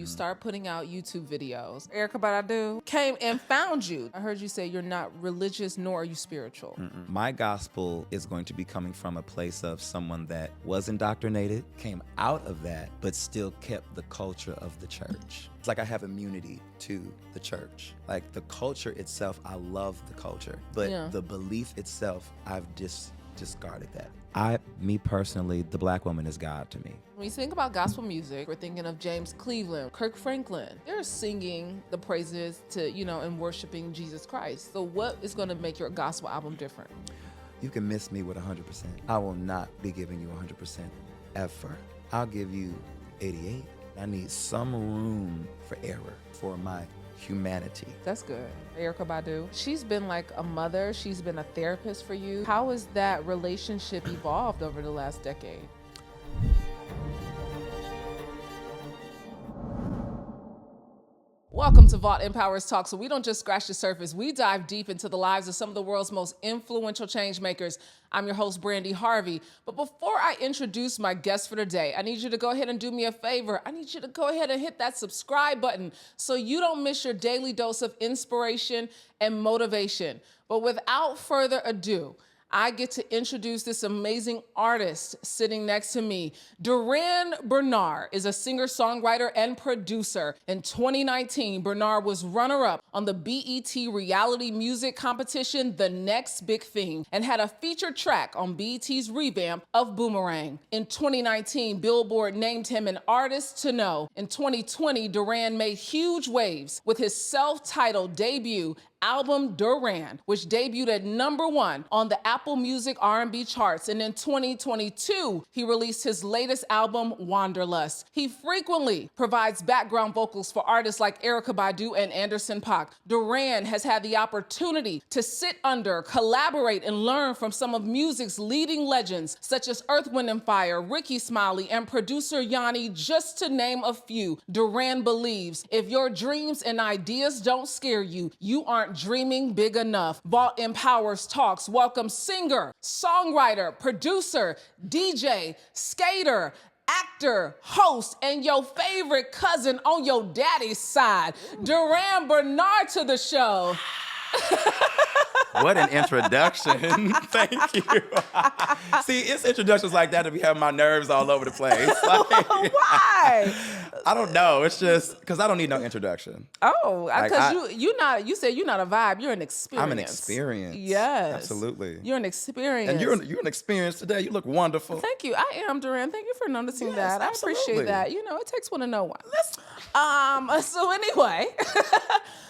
start putting out YouTube videos. Erykah Badu came and found you. I heard you say you're not religious nor are you spiritual. My gospel is going to be coming from a place of someone that was indoctrinated, came out of that, but still kept the culture of the church. It's like I have immunity to the church. Like the culture itself, I love the culture, but the belief itself, I've discarded that. Me personally, the black woman is God to me. When you think about gospel music, we're thinking of James Cleveland, Kirk Franklin. They're singing the praises to, and worshiping Jesus Christ. So what is going to make your gospel album different? You can miss me with 100%. I will not be giving you 100% ever. I'll give you 88. I need some room for error for my humanity. That's good. Erykah Badu, she's been like a mother. She's been a therapist for you. How has that relationship evolved over the last decade? Welcome to Vault Empowers Talk. So we don't just scratch the surface. We dive deep into the lives of some of the world's most influential change makers. I'm your host, Brandy Harvey. But before I introduce my guest for today, I need you to go ahead and do me a favor. I need you to go ahead and hit that subscribe button so you don't miss your daily dose of inspiration and motivation. But without further ado, I get to introduce this amazing artist sitting next to me. Durand Bernarr is a singer-songwriter and producer. In 2019, Bernarr was runner-up on the BET reality music competition, The Next Big Thing, and had a featured track on BET's revamp of Boomerang. In 2019, Billboard named him an artist to know. In 2020, Durand made huge waves with his self-titled debut album Durand, which debuted at #1 on the Apple Music R&B charts. And in 2022, he released his latest album, Wanderlust. He frequently provides background vocals for artists like Erykah Badu and Anderson .Paak. Durand has had the opportunity to sit under, collaborate, and learn from some of music's leading legends, such as Earth, Wind & Fire, Ricky Smiley, and producer Yanni, just to name a few. Durand believes if your dreams and ideas don't scare you, you aren't dreaming big enough. Vault Empowers Talks welcome singer, songwriter, producer, DJ, skater, actor, host, and your favorite cousin on your daddy's side, Durand Bernarr, to the show. What an introduction. Thank you. See, it's introductions like that be having my nerves all over the place. Why? I don't know. It's just because I don't need no introduction. Oh, because you said you're not a vibe. You're an experience. I'm an experience. Yes. Absolutely. You're an experience. And you're an experience today. You look wonderful. Thank you. I am, Durand. Thank you for noticing that. Absolutely. I appreciate that. It takes one to know one. So anyway,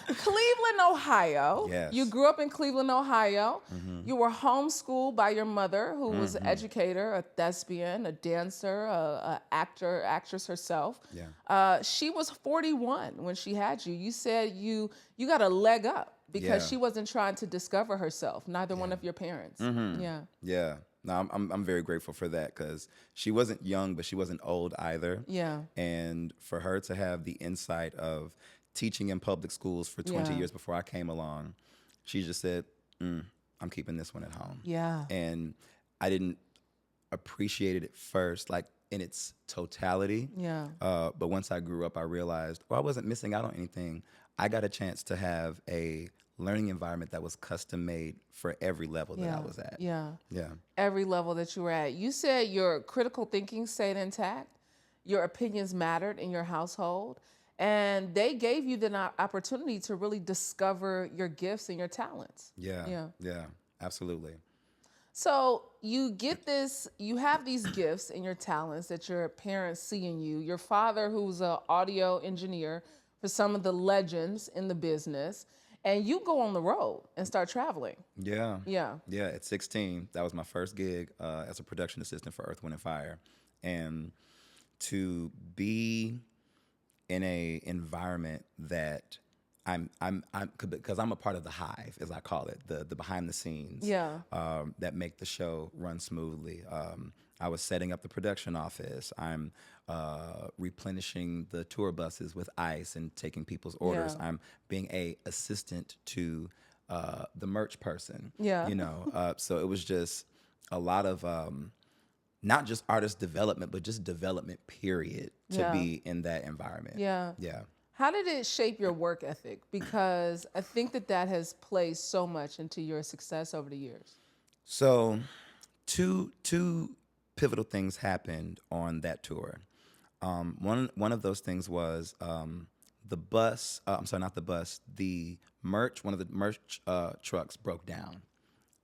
Cleveland, Ohio. Yes. You grew up in Cleveland, Ohio. Mm-hmm. You were homeschooled by your mother, who was an educator, a thespian, a dancer, a actress herself. Yeah. She was 41 when she had you. You said you got a leg up because she wasn't trying to discover herself. Neither one of your parents. Mm-hmm. Yeah. Yeah. No, I'm very grateful for that because she wasn't young, but she wasn't old either. Yeah. And for her to have the insight of teaching in public schools for 20 years before I came along, she just said, I'm keeping this one at home. Yeah. And I didn't appreciate it at first, like in its totality. Yeah. But once I grew up, I realized, I wasn't missing out on anything. I got a chance to have a learning environment that was custom made for every level that I was at. Yeah. Yeah. Every level that you were at. You said your critical thinking stayed intact. Your opinions mattered in your household. And they gave you the opportunity to really discover your gifts and your talents. Yeah. Absolutely. So you have these gifts and your talents that your parents see in you. Your father, who's an audio engineer for some of the legends in the business, and you go on the road and start traveling. Yeah. Yeah. At 16, that was my first gig as a production assistant for Earth, Wind & Fire. And to be in a environment that because I'm a part of the hive, as I call it, the behind the scenes that make the show run smoothly. I was setting up the production office. I'm replenishing the tour buses with ice and taking people's orders. I'm being a assistant to the merch person. So it was just a lot of not just artist development, but just development period to be in that environment. Yeah. Yeah. How did it shape your work ethic? Because I think that has played so much into your success over the years. So two pivotal things happened on that tour. One of those things was the bus. I'm sorry, not the bus. The merch. One of the merch trucks broke down,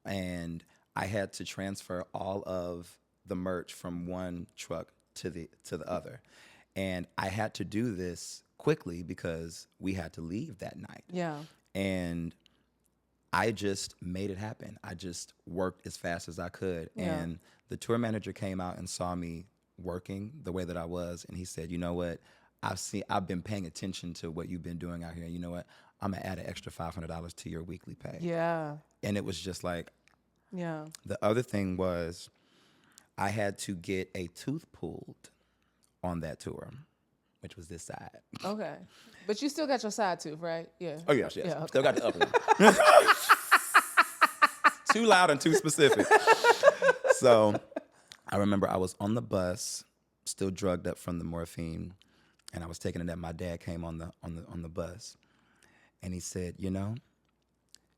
and I had to transfer all of the merch from one truck to the other, and I had to do this quickly because we had to leave that night. Yeah. And I just made it happen. I just worked as fast as I could. Yeah. And the tour manager came out and saw me working the way that I was. And he said, you know what? I've been paying attention to what you've been doing out here. And you know what? I'm going to add an extra $500 to your weekly pay. Yeah. And it was just like, yeah. The other thing was I had to get a tooth pulled on that tour, which was this side. Okay. But you still got your side tooth, right? Yeah. Oh, yes. Yeah, okay. Still got the upper one. Too loud and too specific. So I remember I was on the bus, still drugged up from the morphine, and I was taking a nap. My dad came on the bus, and he said, you know,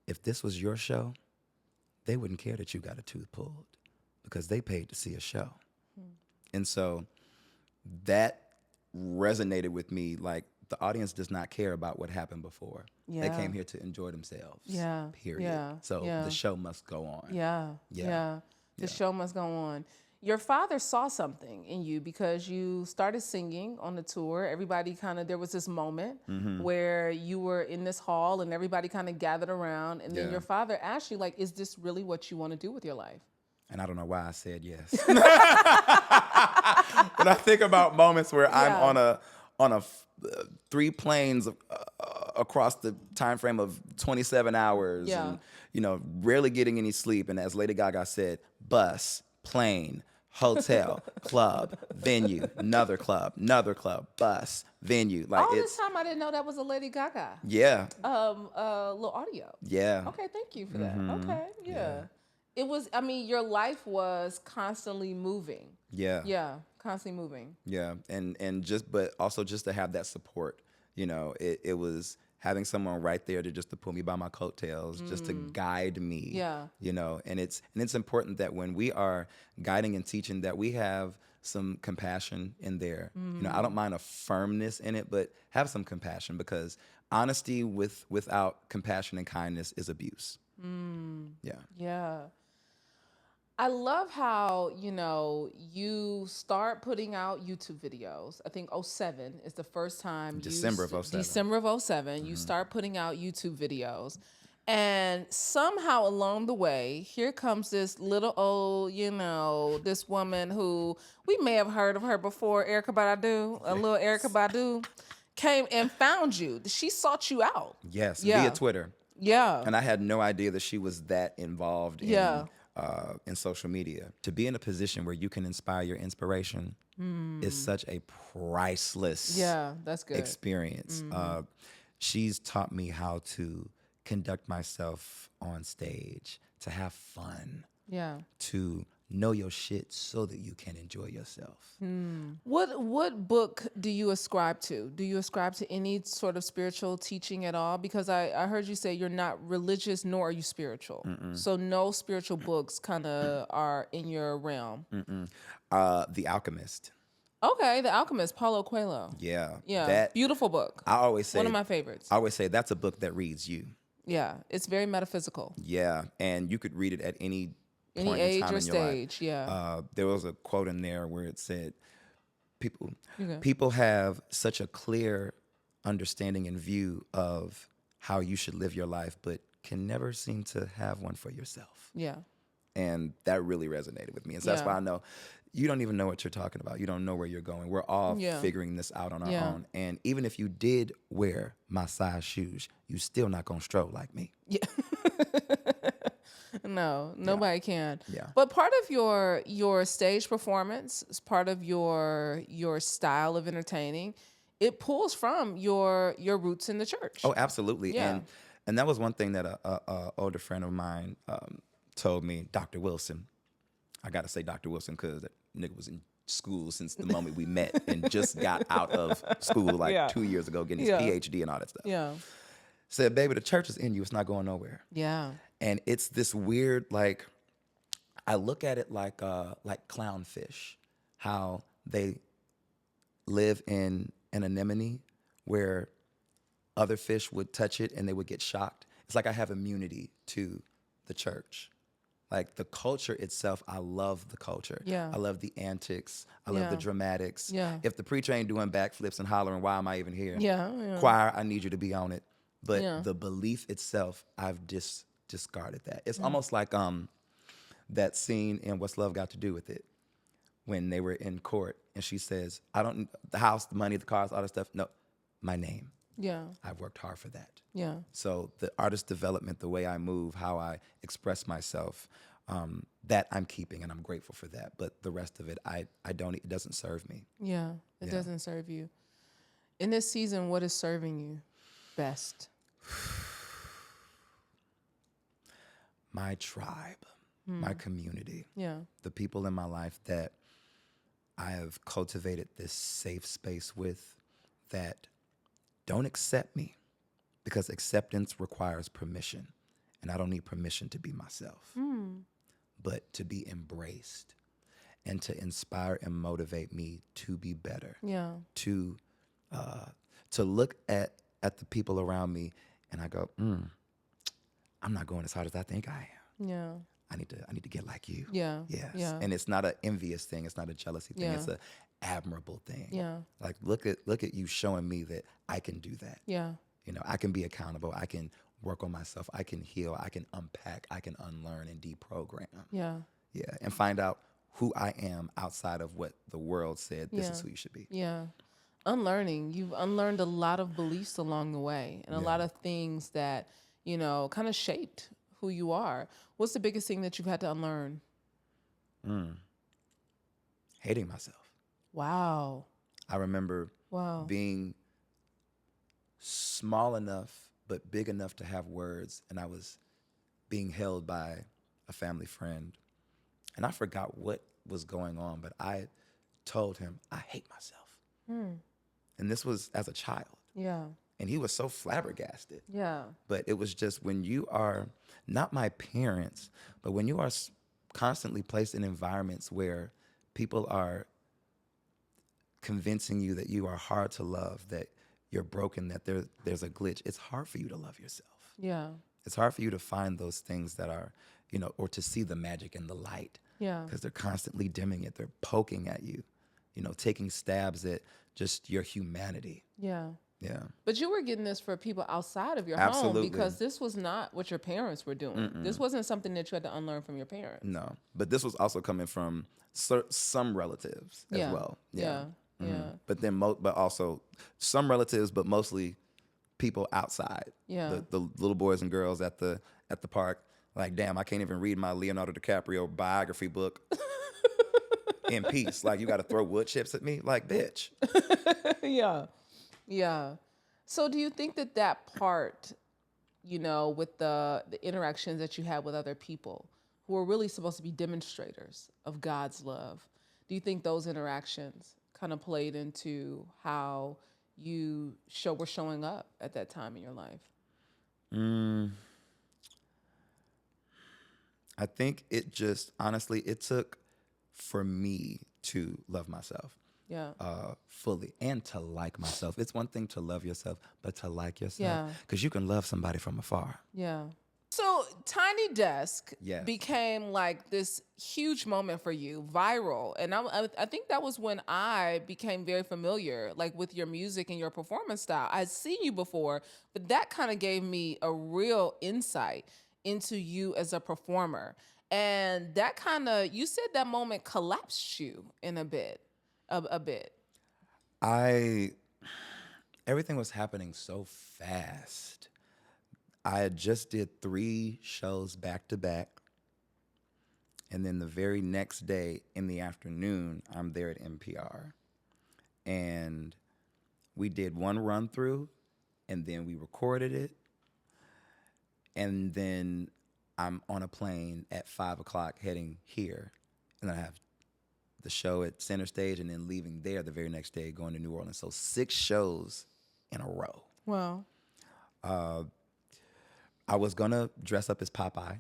if this was your show, they wouldn't care that you got a tooth pulled because they paid to see a show. And so that resonated with me. Like, the audience does not care about what happened before. Yeah. They came here to enjoy themselves. Yeah. Period. Yeah. So Yeah. the show must go on. Yeah. Yeah. Yeah. The show must go on. Your father saw something in you because you started singing on the tour. Everybody there was this moment where you were in this hall and everybody kind of gathered around. And then your father asked you, like, is this really what you want to do with your life? And I don't know why I said yes. But I think about moments where I'm on a 3 planes across the time frame of 27 hours, and rarely getting any sleep. And as Lady Gaga said, bus, plane, hotel, club, venue, another club, bus, venue. Like, all this time I didn't know that was a Lady Gaga. Yeah. Little audio. Yeah. Okay, thank you for that. Okay, yeah. It was, I mean, your life was constantly moving. Yeah. Yeah, constantly moving. Yeah. But also just to have that support, it was having someone right there to pull me by my coattails, just to guide me. Yeah. And it's important that when we are guiding and teaching that we have some compassion in there. I don't mind a firmness in it, but have some compassion, because honesty without compassion and kindness is abuse. Yeah. Yeah. I love how, you start putting out YouTube videos. I think 2007 is the first time. December of 2007. December of 2007, you start putting out YouTube videos. And somehow along the way, here comes this little old, this woman who we may have heard of her before, Erykah Badu, little Erykah Badu, came and found you. She sought you out. Yes, via Twitter. Yeah. And I had no idea that she was that involved in social media. To be in a position where you can inspire your inspiration is such a priceless that's good. experience. She's taught me how to conduct myself on stage, to have fun, to know your shit so that you can enjoy yourself. What book do you ascribe to? Do you ascribe to any sort of spiritual teaching at all? Because I heard you say you're not religious, nor are you spiritual. So no spiritual books kind of are in your realm. The Alchemist. Okay, The Alchemist, Paulo Coelho. Yeah. Yeah, beautiful book. I always say, one of my favorites. I always say that's a book that reads you. Yeah, it's very metaphysical. Yeah, and you could read it at any age or stage. Yeah. There was a quote in there where it said, people have such a clear understanding and view of how you should live your life, but can never seem to have one for yourself. Yeah. And that really resonated with me. And so that's why I know you don't even know what you're talking about. You don't know where you're going. We're all figuring this out on our own. And even if you did wear my size shoes, you still not gonna stroll like me. Yeah. No, nobody can. Yeah. But part of your stage performance, is part of your style of entertaining, it pulls from your roots in the church. Oh, absolutely. Yeah. And that was one thing that a older friend of mine told me, Dr. Wilson. I got to say Dr. Wilson because nigga was in school since the moment we met and just got out of school like Yeah. 2 years ago, getting his Yeah. PhD and all that stuff. Yeah. Said, baby, the church is in you. It's not going nowhere. Yeah. And it's this weird, like, I look at it like clownfish, how they live in an anemone where other fish would touch it and they would get shocked. It's like I have immunity to the church. Like the culture itself, I love the culture. Yeah. I love the antics. I love the Yeah. dramatics. Yeah. If the preacher ain't doing backflips and hollering, why am I even here? Yeah. Yeah. Choir, I need you to be on it. But Yeah. the belief itself, I've discarded that. It's almost like that scene in What's Love Got to Do with It when they were in court and she says, I don't, the house, the money, the cars, all that stuff. No, my name. Yeah. I've worked hard for that. Yeah. So the artist development, the way I move, how I express myself, that I'm keeping and I'm grateful for that. But the rest of it, I don't, it doesn't serve me. Yeah. It doesn't serve you. In this season, what is serving you best? My tribe, my community, Yeah. the people in my life that I have cultivated this safe space with that don't accept me because acceptance requires permission. And I don't need permission to be myself, but to be embraced and to inspire and motivate me to be better, Yeah. to look at the people around me and I go, I'm not going as hard as I think I am. Yeah. I need to get like you. Yeah. Yes. Yeah. And it's not an envious thing. It's not a jealousy thing. Yeah. It's an admirable thing. Yeah. Like look at you showing me that I can do that. Yeah. You know, I can be accountable. I can work on myself. I can heal. I can unpack. I can unlearn and deprogram. Yeah. Yeah. And find out who I am outside of what the world said this is who you should be. Yeah. Unlearning. You've unlearned a lot of beliefs along the way and a lot of things that, you know, kind of shaped who you are. What's the biggest thing that you've had to unlearn? Hating myself. Wow. I remember being small enough but big enough to have words, and I was being held by a family friend. And I forgot what was going on, but I told him, I hate myself. And this was as a child. Yeah. And he was so flabbergasted. Yeah. But it was just when you are, not my parents, but when you are constantly placed in environments where people are convincing you that you are hard to love, that you're broken, that there's a glitch, it's hard for you to love yourself. Yeah. It's hard for you to find those things that are, you know, or to see the magic and the light. Yeah. Because they're constantly dimming it. They're poking at you, you know, taking stabs at just your humanity. Yeah. Yeah. But you were getting this for people outside of your Absolutely. home because this was not what your parents were doing. This wasn't something that you had to unlearn from your parents. No. But this was also coming from some relatives as well. Yeah. But then, but also some relatives, but mostly people outside. Yeah. The little boys and girls at the park. Like, damn, I can't even read my Leonardo DiCaprio biography book in peace. Like, you got to throw wood chips at me? Like, bitch. Yeah. Yeah. So do you think that part, you know, with the interactions that you had with other people who are really supposed to be demonstrators of God's love, do you think those interactions kind of played into how you were showing up at that time in your life? I think it just, honestly, it took for me to love myself. Yeah. Fully, and to like myself. It's one thing to love yourself, but to like yourself. Yeah. Because you can love somebody from afar. Yeah. So Tiny Desk Yes. became like this huge moment for you, viral. And I think that was when I became very familiar, like with your music and your performance style. I'd seen you before, but that kind of gave me a real insight into you as a performer. And that kind of, you said that moment collapsed you in a bit. Everything was happening so fast. I had just did 3 shows back to back. And then the very next day in the afternoon, I'm there at NPR. And we did one run through, and then we recorded it. And then I'm on a plane at 5 o'clock heading here. And then I have the show at Center Stage, and then leaving there the very next day, going to New Orleans. So 6 shows in a row. Wow. I was gonna dress up as Popeye.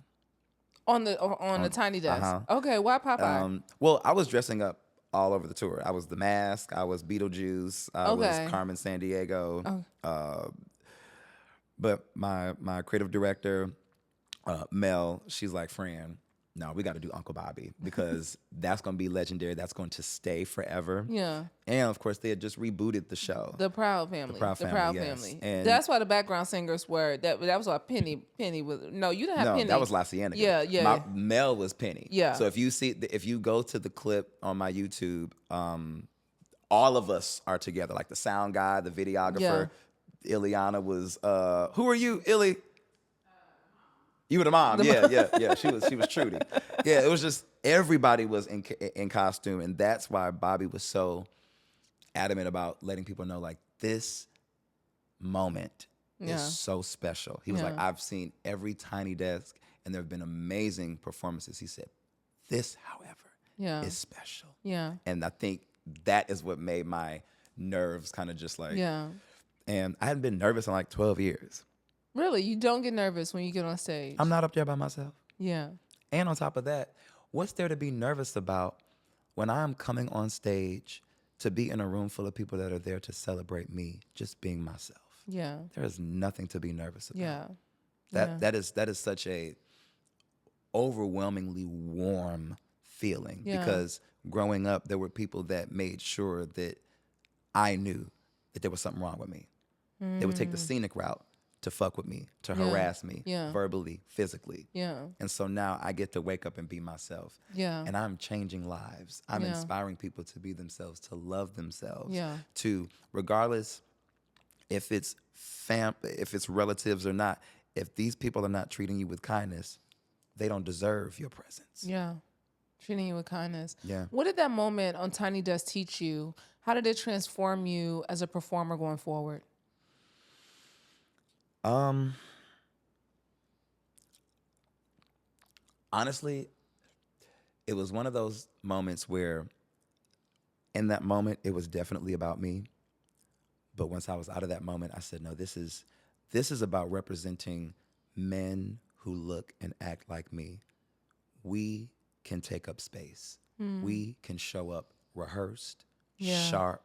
On the tiny desk. Okay, why Popeye? Well, I was dressing up all over the tour. I was The Mask. I was Beetlejuice. I was Carmen Sandiego. But my creative director, Mel, she's like, Fran, no, we got to do Uncle Bobby because that's going to be legendary. That's going to stay forever. Yeah. And of course, they had just rebooted the show. The Proud Family. The Proud Family. And that's why the background singers were, that was why Penny was, no, you didn't have Penny. No, that was La Cienega. Yeah. Mel was Penny. Yeah. So if you go to the clip on my YouTube, all of us are together, like the sound guy, the videographer. Ileana was, who are you, Illy? You were the mom. Yeah. She was Trudy. Yeah, it was just everybody was in costume, and that's why Bobby was so adamant about letting people know, like, this moment is so special. He was like, I've seen every Tiny Desk, and there have been amazing performances. He said, this, however, is special. Yeah. And I think that is what made my nerves kind of just like, and I hadn't been nervous in like 12 years. Really? You don't get nervous when you get on stage? I'm not up there by myself. Yeah. And on top of that, what's there to be nervous about when I'm coming on stage to be in a room full of people that are there to celebrate me just being myself? Yeah. There is nothing to be nervous about. Yeah. That is such a overwhelmingly warm feeling because growing up, there were people that made sure that I knew that there was something wrong with me. They would take the scenic route to fuck with me, to harass me, verbally, physically. Yeah. And so now I get to wake up and be myself. Yeah. And I'm changing lives. I'm inspiring people to be themselves, to love themselves. To, regardless if it's relatives or not, if these people are not treating you with kindness, they don't deserve your presence. Yeah. Treating you with kindness. Yeah. What did that moment on Tiny Desk teach you? How did it transform you as a performer going forward? Honestly, it was one of those moments where in that moment, it was definitely about me. But once I was out of that moment, I said, no, this is about representing men who look and act like me. We can take up space. We can show up rehearsed, sharp,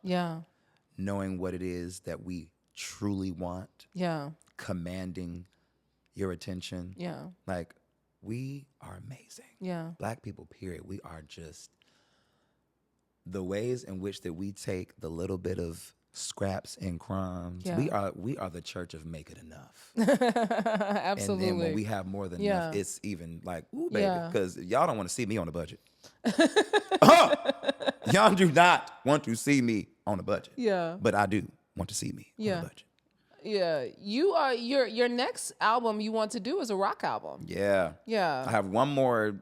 knowing what it is that we truly want, commanding your attention. Like, we are amazing. Black people, period. We are just, the ways in which that we take the little bit of scraps and crumbs. We are the church of make it enough. Absolutely. And then when we have more than enough, it's even like, ooh, baby, because y'all don't want to see me on a budget. Y'all do not want to see me on a budget. But I do want to see me on a budget. You are your next album you want to do is a rock album. I have one more.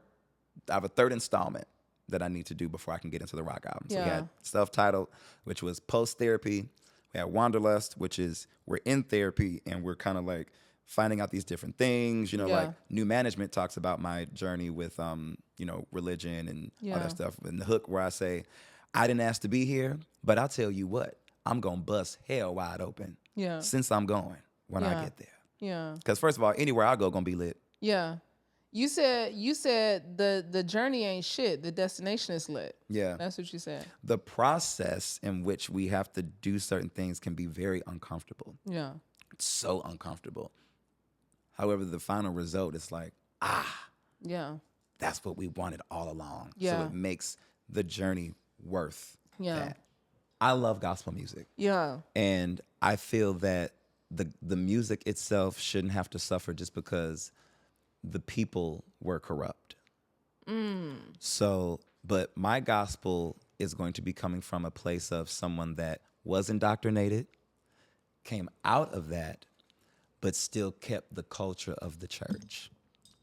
I have a third installment that I need to do before I can get into the rock album. So we had self-titled, which was post-therapy. We had Wanderlust, which is we're in therapy and we're kind of like finding out these different things. You know, like New Management talks about my journey with, religion and all that stuff. And the hook where I say, I didn't ask to be here, but I'll tell you what, I'm going to bust hell wide open since I'm going when I get there. Because first of all, anywhere I go, going to be lit. You said the journey ain't shit. The destination is lit. That's what you said. The process in which we have to do certain things can be very uncomfortable. It's so uncomfortable. However, the final result is like, that's what we wanted all along. So it makes the journey worth that. I love gospel music. And I feel that the music itself shouldn't have to suffer just because the people were corrupt. So, but my gospel is going to be coming from a place of someone that was indoctrinated, came out of that, but still kept the culture of the church.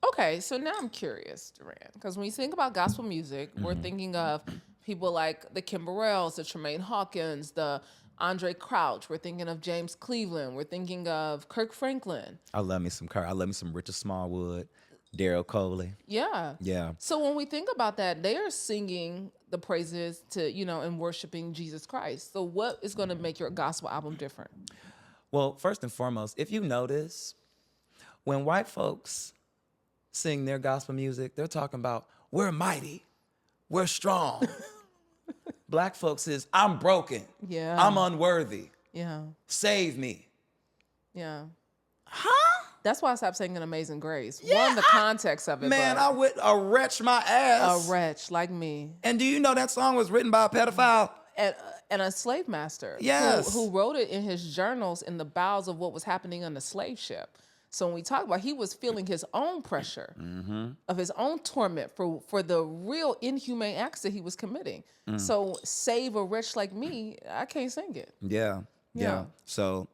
Okay, so now I'm curious, Durand, because when you think about gospel music, we're thinking of people like the Kimberells, the Tremaine Hawkins, the Andre Crouch. We're thinking of James Cleveland. We're thinking of Kirk Franklin. I love me some Kirk. I love me some Richard Smallwood. Daryl Coley. Yeah. Yeah. So when we think about that, they are singing the praises to, and worshiping Jesus Christ. So what is going to make your gospel album different? Well, first and foremost, if you notice, when white folks sing their gospel music, they're talking about, we're mighty, we're strong. Black folks is, I'm broken. Yeah. I'm unworthy. Yeah. Save me. Yeah. Huh? That's why I stopped singing Amazing Grace. Yeah, One, the context of it. Man, but I would wretch my ass. a wretch like me. And do you know that song was written by a pedophile? And a slave master. Yes. Who wrote it in his journals in the bowels of what was happening on the slave ship. So when we talk about, he was feeling his own pressure of his own torment for the real inhumane acts that he was committing. So save a wretch like me, I can't sing it. Yeah. So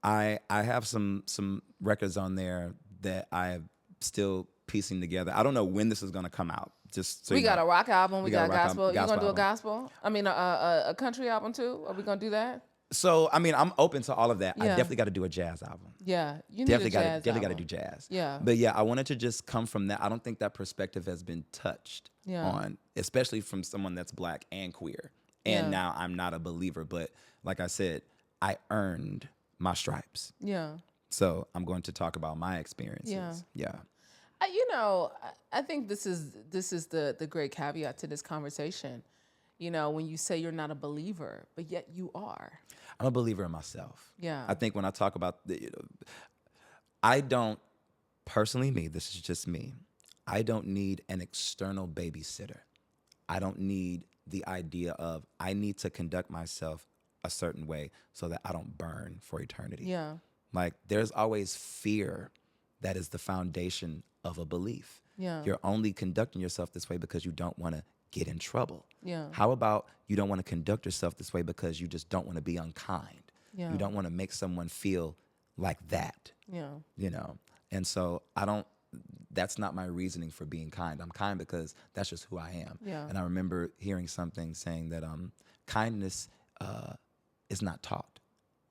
I have some records on there that I am still piecing together. I don't know when this is going to come out. Just so we got a rock album. We got a rock gospel. You gonna do a album. gospel? I mean, a country album too? Are we gonna do that? So I mean, I'm open to all of that. I Yeah. definitely got to do a jazz album. Yeah, you need Definitely a got jazz to album. do jazz. Yeah. But yeah, I wanted to just come from that. I don't think that perspective has been touched on, especially from someone that's Black and queer. And now I'm not a believer, but like I said, I earned my stripes. Yeah. So I'm going to talk about my experiences. Yeah. I think this is the great caveat to this conversation. When you say you're not a believer, but yet you are. I'm a believer in myself. Yeah. I think when I talk about I don't personally, this is just me. I don't need an external babysitter. I don't need the idea of I need to conduct myself a certain way so that I don't burn for eternity. Yeah. Like there's always fear that is the foundation of a belief. Yeah. You're only conducting yourself this way because you don't want to get in trouble. Yeah. How about you don't want to conduct yourself this way because you just don't want to be unkind? Yeah. You don't want to make someone feel like that. Yeah. And so that's not my reasoning for being kind. I'm kind because that's just who I am. Yeah. And I remember hearing something saying that kindness is not taught.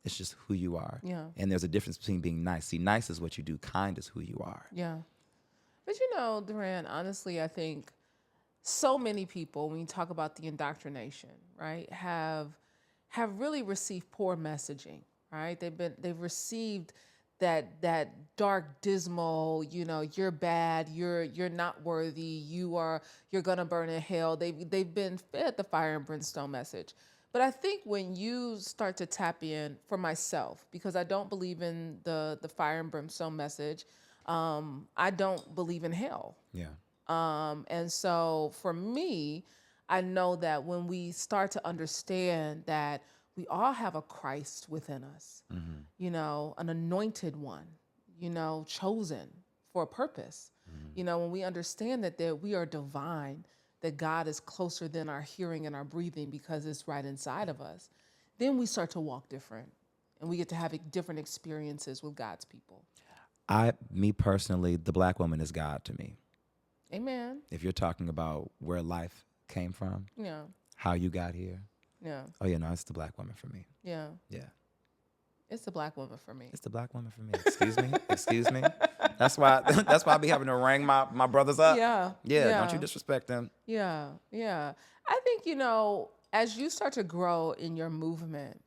It's just who you are. Yeah. And there's a difference between being nice. See, nice is what you do. Kind is who you are. Yeah. But Durand, honestly, I think so many people, when you talk about the indoctrination, right, have really received poor messaging, right? They've received that dark, dismal, you're bad, you're not worthy, you're gonna burn in hell. They've been fed the fire and brimstone message. But I think when you start to tap in, for myself, because I don't believe in the fire and brimstone message, I don't believe in hell. Yeah. And so for me, I know that when we start to understand that we all have a Christ within us, an anointed one, chosen for a purpose. When we understand that we are divine, that God is closer than our hearing and our breathing because it's right inside of us, then we start to walk different and we get to have different experiences with God's people. Me personally, the Black woman is God to me. Amen. If you're talking about where life came from, how you got here. Yeah. Oh yeah, no, it's the Black woman for me. Yeah. Yeah. It's the Black woman for me. It's the Black woman for me. Excuse me. That's why I be having to ring my brothers up. Yeah. Don't you disrespect them. Yeah. I think, as you start to grow in your movement,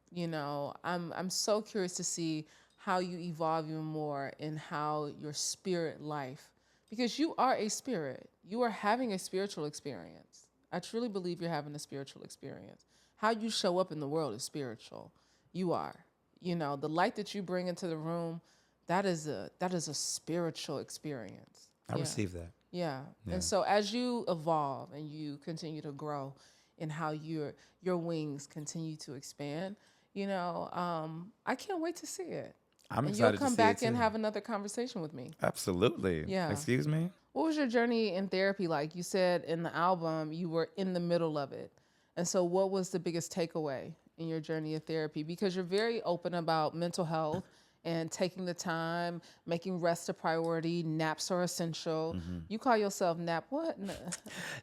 I'm so curious to see how you evolve even more in how your spirit life, because you are a spirit. You are having a spiritual experience. I truly believe you're having a spiritual experience. How you show up in the world is spiritual. You are. The light that you bring into the room, that is a spiritual experience. I receive that. Yeah. And so as you evolve and you continue to grow in how your wings continue to expand, I can't wait to see it. I'm and excited you'll come to see back it and too. have another conversation with me. Absolutely. Yeah. Excuse me? What was your journey in therapy like? You said in the album you were in the middle of it. And so what was the biggest takeaway in your journey of therapy? Because you're very open about mental health and taking the time, making rest a priority. Naps are essential. You call yourself what?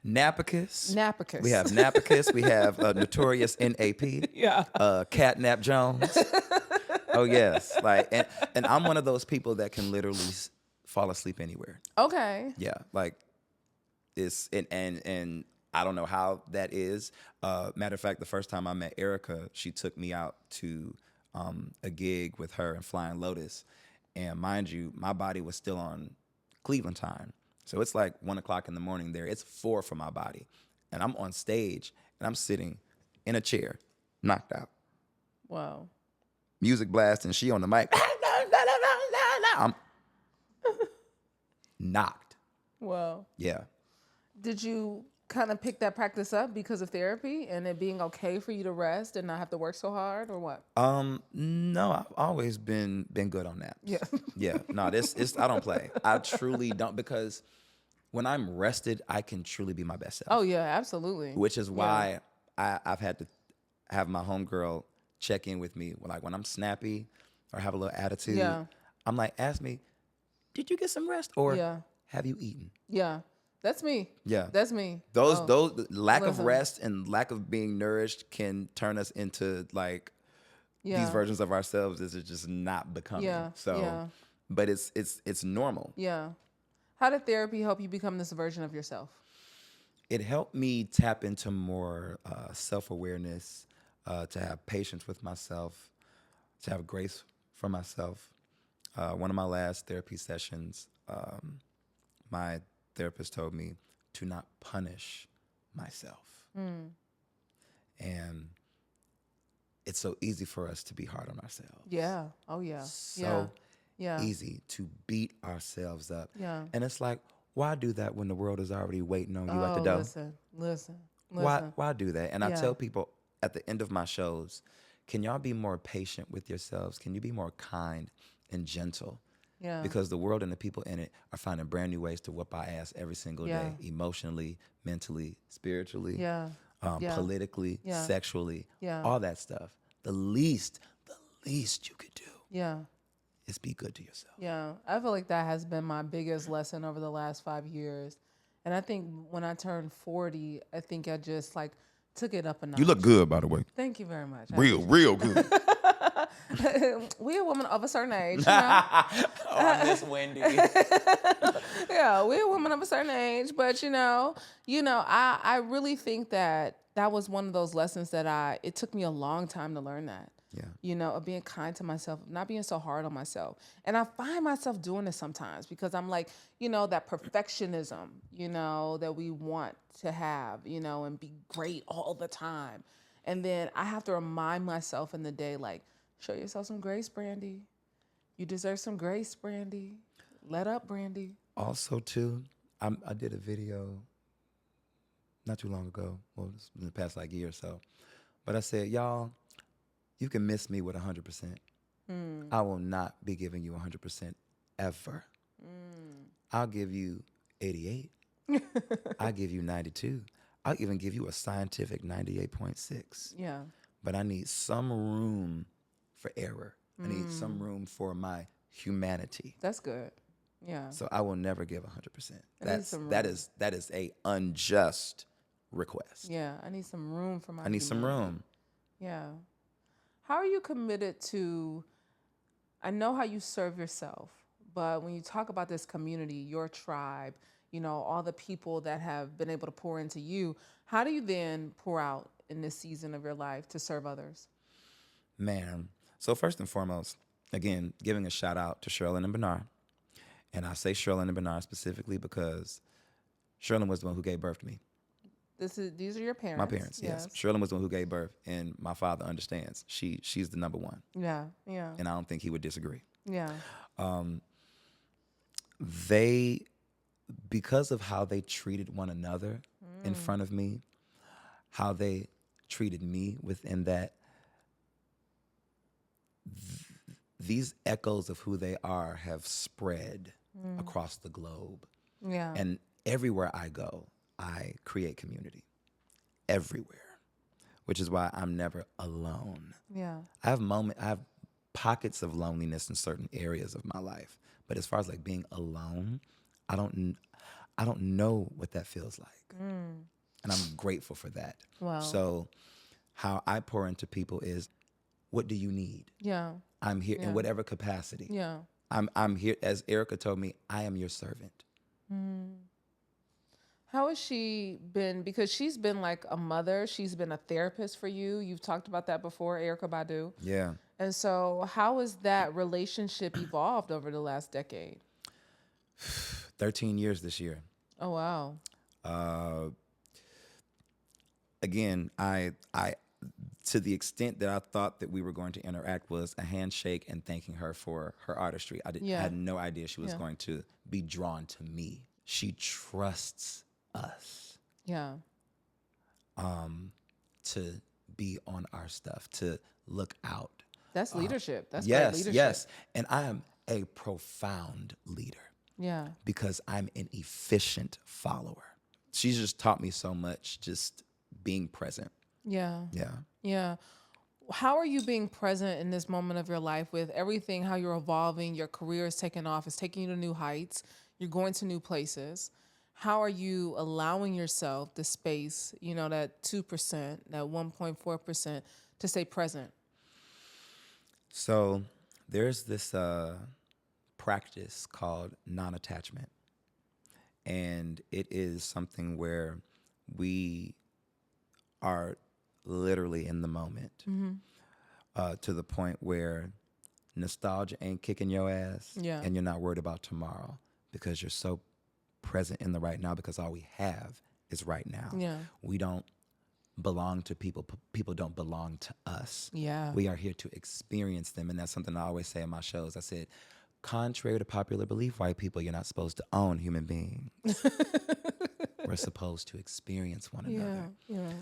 Napicus. Napicus. We have Napicus. We have Notorious NAP. Yeah. Catnap Jones. Oh yes. And I'm one of those people that can literally fall asleep anywhere. Okay. Yeah, like it's and I don't know how that is. Matter of fact, the first time I met Erykah, she took me out to a gig with her and Flying Lotus, and mind you, my body was still on Cleveland time, so it's like 1:00 in the morning there. It's 4 for my body, and I'm on stage and I'm sitting in a chair, knocked out. Wow. Music blast, and she on the mic. I'm knocked. Well, Yeah. did you kind of pick that practice up because of therapy and it being okay for you to rest and not have to work so hard, or what? No, I've always been good on that. Yeah. Yeah. No, it's I don't play. I truly don't, because when I'm rested, I can truly be my best self. Oh yeah, absolutely. Which is why I've had to have my homegirl check in with me. Like when I'm snappy or have a little attitude, Yeah. I'm like, ask me, did you get some rest, or Yeah. have you eaten? Yeah. That's me. Yeah. That's me. Those Oh, those lack of listen. rest and lack of being nourished can turn us into like Yeah. these versions of ourselves that are just not becoming. Yeah. So, Yeah. but it's normal. Yeah. How did therapy help you become this version of yourself? It helped me tap into more self-awareness, to have patience with myself, to have grace for myself. One of my last therapy sessions, my therapist told me to not punish myself. And it's so easy for us to be hard on ourselves. Yeah. Oh yeah. So Yeah. easy to beat ourselves up. Yeah. And it's like, why do that when the world is already waiting on you at the Oh, door? listen. Why do that? And I Yeah. tell people at the end of my shows, can y'all be more patient with yourselves? Can you be more kind and gentle? Yeah. Because the world and the people in it are finding brand new ways to whoop our ass every single Yeah. day, emotionally, mentally, spiritually, Yeah. Yeah. politically, Yeah. sexually, Yeah. all that stuff. The least you could do Yeah. is be good to yourself. Yeah. I feel like that has been my biggest lesson over the last 5 years. And I think when I turned 40, I think I just like took it up a notch. You look good, by the way. Thank you very much. Real good. We a woman of a certain age, you know? Oh, Miss Wendy. Yeah, we're a woman of a certain age, but I really think that was one of those lessons that it took me a long time to learn that. Yeah. Of being kind to myself, not being so hard on myself. And I find myself doing this sometimes because I'm like, that perfectionism, that we want to have, and be great all the time. And then I have to remind myself in the day, like, show yourself some grace, Brandy. You deserve some grace, Brandy. Let up, Brandy. Also, too, I did a video not too long ago, well, it's in the past like year or so, but I said, y'all, you can miss me with 100%. I will not be giving you 100% ever. I'll give you 88. I'll give you 92. I'll even give you a scientific 98.6. Yeah. But I need some room for error. I need some room for my humanity. That's good. Yeah. So I will never give 100%. I need some That room. is a unjust request. Yeah. I need some room for my I need some humanity. room. Yeah. How are you committed to, I know how you serve yourself, but when you talk about this community, your tribe, all the people that have been able to pour into you, how do you then pour out in this season of your life to serve others? Man. So first and foremost, again, giving a shout out to Durand Bernarr. And I say Durand Bernarr specifically because Durand was the one who gave birth to me. These are your parents. My parents, yes. Durand was the one who gave birth, and my father understands. She's the number one. Yeah, yeah. And I don't think he would disagree. Yeah. They, because of how they treated one another in front of me, how they treated me within that, these echoes of who they are have spread across the globe. Yeah. And everywhere I go, I create community. Everywhere. Which is why I'm never alone. Yeah. I have pockets of loneliness in certain areas of my life. But as far as like being alone, I don't know what that feels like. And I'm grateful for that. Wow. So how I pour into people is, what do you need? Yeah. I'm here in whatever capacity. Yeah. I'm here, as Erykah told me, I am your servant. How has she been? Because she's been like a mother. She's been a therapist for you. You've talked about that before, Erykah Badu. Yeah. And so how has that relationship evolved over the last decade? 13 years this year. Oh, wow. Again, I to the extent that I thought that we were going to interact was a handshake and thanking her for her artistry. I had no idea she was going to be drawn to me. She trusts us Yeah. to be on our stuff, to look out. That's leadership. That's great Yes, leadership. yes. And I am a profound leader Yeah. because I'm an efficient follower. She's just taught me so much, just being present. Yeah. Yeah. Yeah. How are you being present in this moment of your life with everything, how you're evolving, your career is taking off, it's taking you to new heights, you're going to new places. How are you allowing yourself the space, that 2%, that 1.4% to stay present? So there's this practice called non-attachment. And it is something where we are literally in the moment to the point where nostalgia ain't kicking your ass and you're not worried about tomorrow because you're so present in the right now because all we have is right now. Yeah. We don't belong to people. People don't belong to us. Yeah. We are here to experience them. And that's something I always say in my shows. I said, contrary to popular belief, white people, you're not supposed to own human beings. We're supposed to experience one another. Yeah.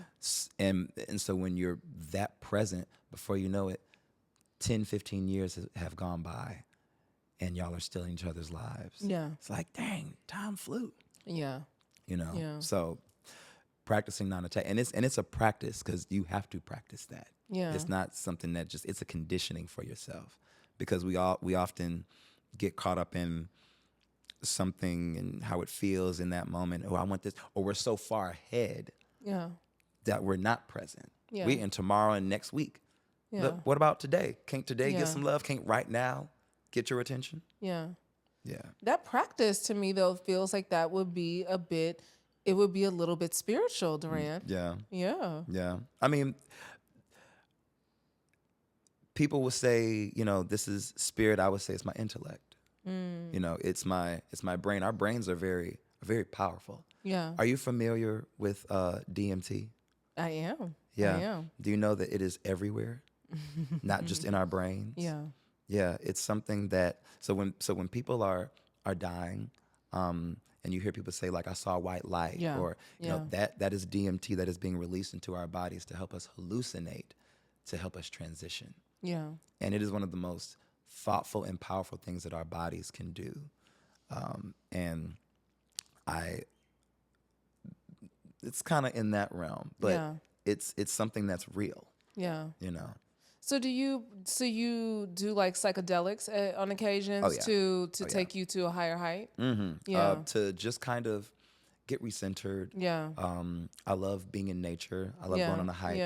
And so when you're that present, before you know it, 10, 15 years have gone by and y'all are still in each other's lives. Yeah. It's like, dang, time flew. Yeah. Yeah. So practicing non-attack, and it's a practice because you have to practice that. Yeah. It's not something that it's a conditioning for yourself because we often get caught up in something and how it feels in that moment. Oh, I want this. Or we're so far ahead that we're not present. Yeah. We in tomorrow and next week. Yeah. But what about today? Can't today get some love? Can't right now get your attention? Yeah. Yeah. That practice to me though feels like that would be a little bit spiritual, Durand. Yeah. Yeah. Yeah. I mean, people would say, this is spirit. I would say it's my intellect. It's my brain. Our brains are very, very powerful. Yeah. Are you familiar with DMT? I am. Yeah. I am. Do you know that it is everywhere, not just in our brains? Yeah. Yeah. It's something that so when people are dying, and you hear people say like I saw white light, or that is DMT that is being released into our bodies to help us hallucinate, to help us transition. Yeah. And it is one of the most thoughtful and powerful things that our bodies can do. And it's kind of in that realm, but it's something that's real. Yeah. So do you do like psychedelics on occasions to take you to a higher height? Mm-hmm. Yeah. To just kind of get recentered. Yeah. I love being in nature. I love going on a hike.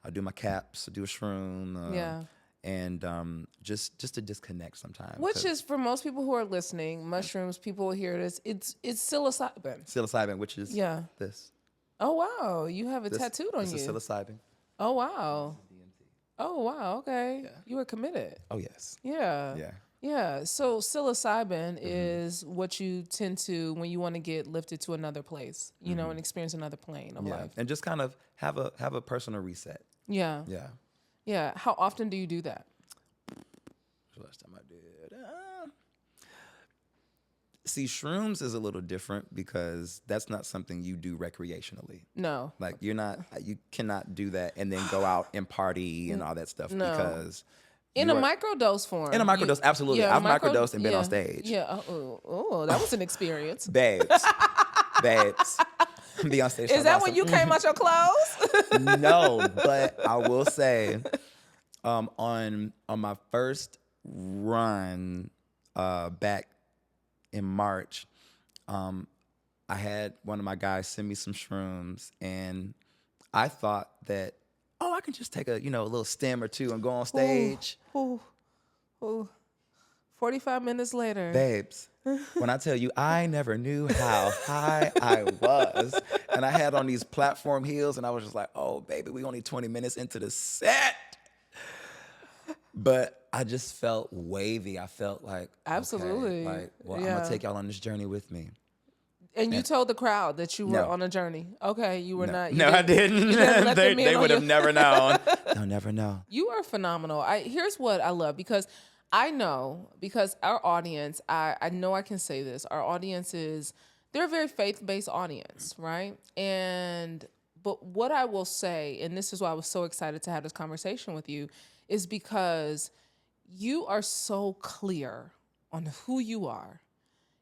I'll do my caps, do a shroom. And just to disconnect sometimes. Which is, for most people who are listening, mushrooms, people will hear this, it's psilocybin. Psilocybin, which is this. Oh, wow. You have it tattooed on you. This is psilocybin. Oh, wow. Oh, wow. Okay. Yeah. You were committed. Oh, yes. Yeah. Yeah. Yeah. So psilocybin is what you tend to, when you want to get lifted to another place, and experience another plane of life. And just kind of have a personal reset. Yeah. Yeah. Yeah. How often do you do that? The last time I did. See, shrooms is a little different because that's not something you do recreationally. No. Like you cannot do that and then go out and party and all that stuff because in a microdose form. In a microdose, absolutely. I've microdosed and been on stage. Yeah. Oh, that was an experience. Babes. Be on stage. Is that when you came out your clothes? No, but I will say, on my first run back in March, I had one of my guys send me some shrooms, and I thought that, I can just take a little stem or two and go on stage. Ooh. 45 minutes later. Babes, when I tell you, I never knew how high I was. And I had on these platform heels, and I was just like, oh, baby, we only 20 minutes into the set. But I just felt wavy. I felt like, Absolutely. okay, like, well, I'm Yeah. going to take y'all on this journey with me. And you told the crowd that you were No. on a journey. Okay, you were not. You No, I didn't. You didn't let them in They on would have your- never known. They'll never know. You are phenomenal. Here's what I love, because I know, because our audience, I know I can say this, our audience they're a very faith-based audience, right? But what I will say, and this is why I was so excited to have this conversation with you, is because you are so clear on who you are,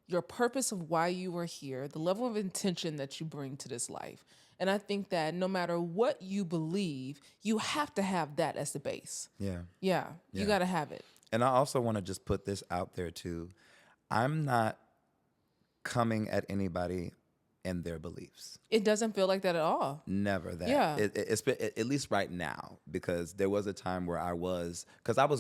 your purpose of why you are here, the level of intention that you bring to this life. And I think that no matter what you believe, you have to have that as the base. Yeah. Yeah, you got to have it. And I also want to just put this out there too. I'm not coming at anybody and their beliefs. It doesn't feel like that at all. Never that. Yeah. At least right now, because there was a time where I was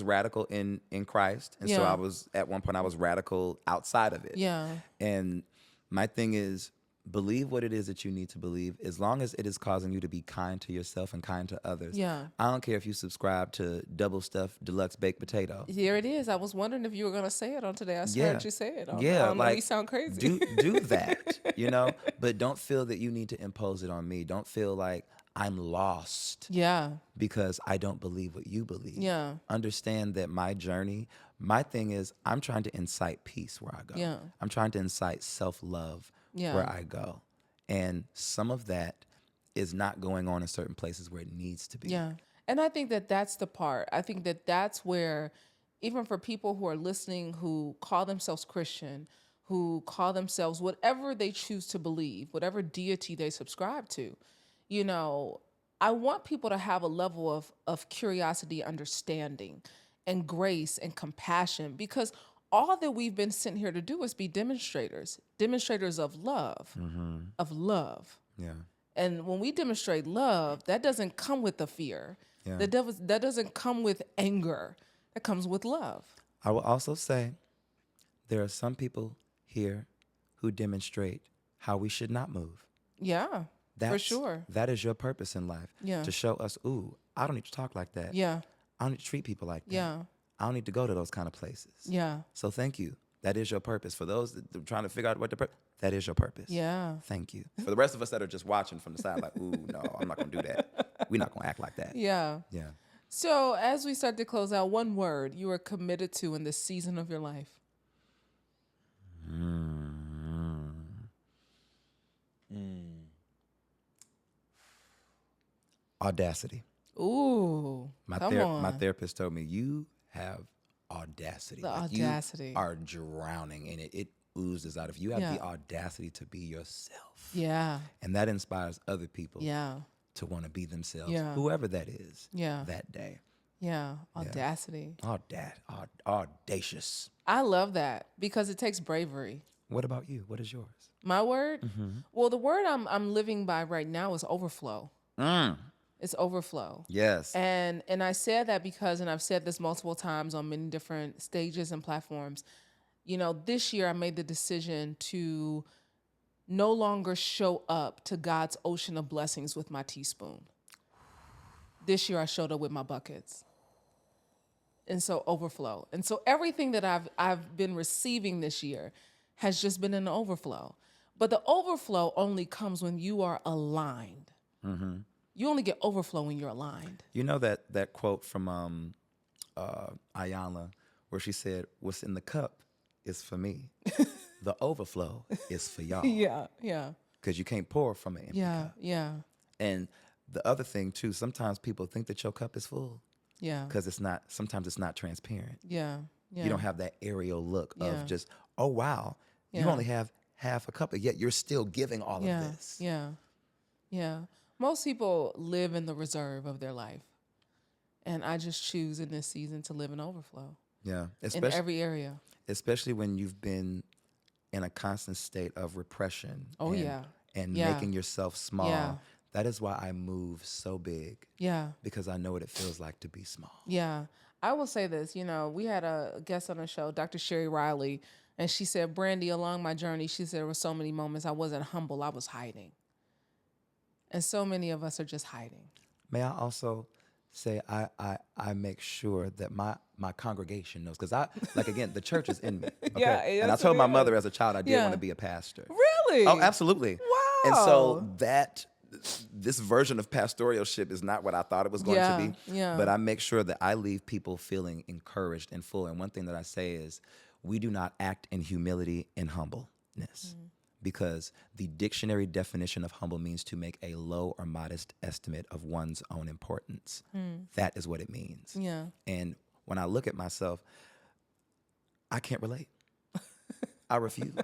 radical in Christ. And so Yeah. I was, at one point I was radical outside of it. Yeah. And my thing is, believe what it is that you need to believe, as long as it is causing you to be kind to yourself and kind to others. Yeah. I don't care if you subscribe to double stuffed deluxe baked potato. Here it is. I was wondering if you were going to say it on today. I heard you say it. Yeah, like, you sound crazy. do that, but don't feel that you need to impose it on me. Don't feel like I'm lost Yeah. because I don't believe what you believe. Yeah. Understand that my journey, my thing is, I'm trying to incite peace where I go. Yeah. I'm trying to incite self-love where I go. And some of that is not going on in certain places where it needs to be. Yeah. And I think that that's the part. I think that that's where, even for people who are listening, who call themselves Christian, who call themselves whatever they choose to believe, whatever deity they subscribe to, I want people to have a level of curiosity, understanding, and grace and compassion, because all that we've been sent here to do is be demonstrators of love, of love. Yeah. And when we demonstrate love, that doesn't come with the fear. Yeah. That doesn't come with anger. That comes with love. I will also say there are some people here who demonstrate how we should not move. Yeah, for sure. That is your purpose in life. Yeah. To show us, ooh, I don't need to talk like that. Yeah, I don't need to treat people like that. yeah, I don't need to go to those kind of places. yeah, So thank you. That is your purpose. For those that are trying to figure out what that is your purpose. yeah. Thank you. For the rest of us that are just watching from the side, like, ooh, no, I'm not going to do that. We're not going to act like that. Yeah. Yeah. So as we start to close out, one word you are committed to in this season of your life. Audacity. Ooh, My therapist told me, you have audacity. The Like, audacity. You are drowning in it. It oozes out of you. You have Yeah. the audacity to be yourself. Yeah, And that inspires other people yeah, to want to be themselves, Yeah. whoever that is, yeah, that day. yeah. Audacity. Audacious. I love that, because it takes bravery. What about you? What is yours? My word? Well, the word I'm living by right now is overflow. It's overflow. Yes. And I said that because, and I've said this multiple times on many different stages and platforms, this year I made the decision to no longer show up to God's ocean of blessings with my teaspoon. This year I showed up with my buckets. And so overflow. And so everything that I've been receiving this year has just been an overflow. But the overflow only comes when you are aligned. You only get overflow when you're aligned. You know that quote from Ayanna where she said, what's in the cup is for me. The overflow is for y'all. Yeah, yeah. Because you can't pour from an empty cup. Yeah, And the other thing, too, sometimes people think that your cup is full yeah, because sometimes it's not transparent. yeah, yeah. You don't have that aerial look Yeah. of just, oh, wow, you Yeah. only have half a cup, yet you're still giving all of this. Yeah, yeah. Most people live in the reserve of their life. And I just choose in this season to live in overflow. Yeah. In every area. Especially when you've been in a constant state of repression. Oh, And Yeah. making yourself small. Yeah. That is why I move so big. Yeah, Because I know what it feels like to be small. yeah. I will say this, we had a guest on the show, Dr. Sherry Riley, and she said, Brandy, along my journey, she said there were so many moments I wasn't humble, I was hiding. And so many of us are just hiding. May I also say I make sure that my congregation knows, because again, the church is in me. Okay? Yeah, and I told my mother as a child I did want to be a pastor. Really? Oh, absolutely. Wow. And so this version of pastoralship is not what I thought it was going to be. Yeah. But I make sure that I leave people feeling encouraged and full. And one thing that I say is, we do not act in humility and humbleness. Because the dictionary definition of humble means to make a low or modest estimate of one's own importance. That is what it means. Yeah. And when I look at myself, I can't relate. I refuse.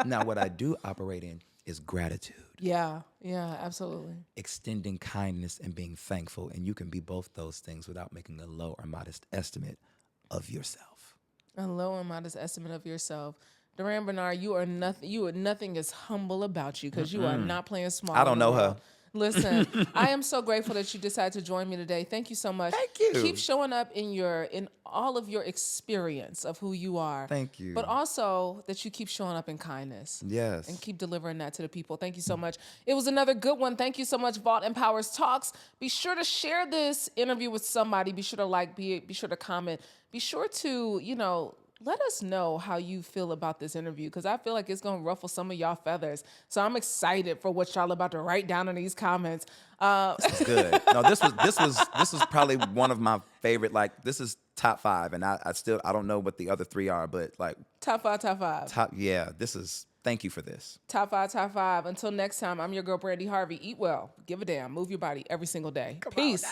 Now, what I do operate in is gratitude. Yeah, absolutely. Extending kindness and being thankful. And you can be both those things without making a low or modest estimate of yourself. A low and modest estimate of yourself. Durand Bernarr, you are nothing is humble about you, because you are not playing small. I don't know her. Listen, I am so grateful that you decided to join me today. Thank you so much. Thank you. Keep showing up in all of your experience of who you are. Thank you. But also that you keep showing up in kindness. Yes. And keep delivering that to the people. Thank you so much. It was another good one. Thank you so much, Vault Empowers Talks. Be sure to share this interview with somebody. Be sure to be sure to comment. Be sure to, let us know how you feel about this interview, because I feel like it's going to ruffle some of y'all feathers. So I'm excited for what y'all about to write down in these comments. This was good. No, this was probably one of my favorite. This is top 5, and I don't know what the other 3 are, but top five. Yeah, thank you for this. Top five. Until next time, I'm your girl, Brandy Harvey. Eat well, give a damn, move your body every single day. Peace.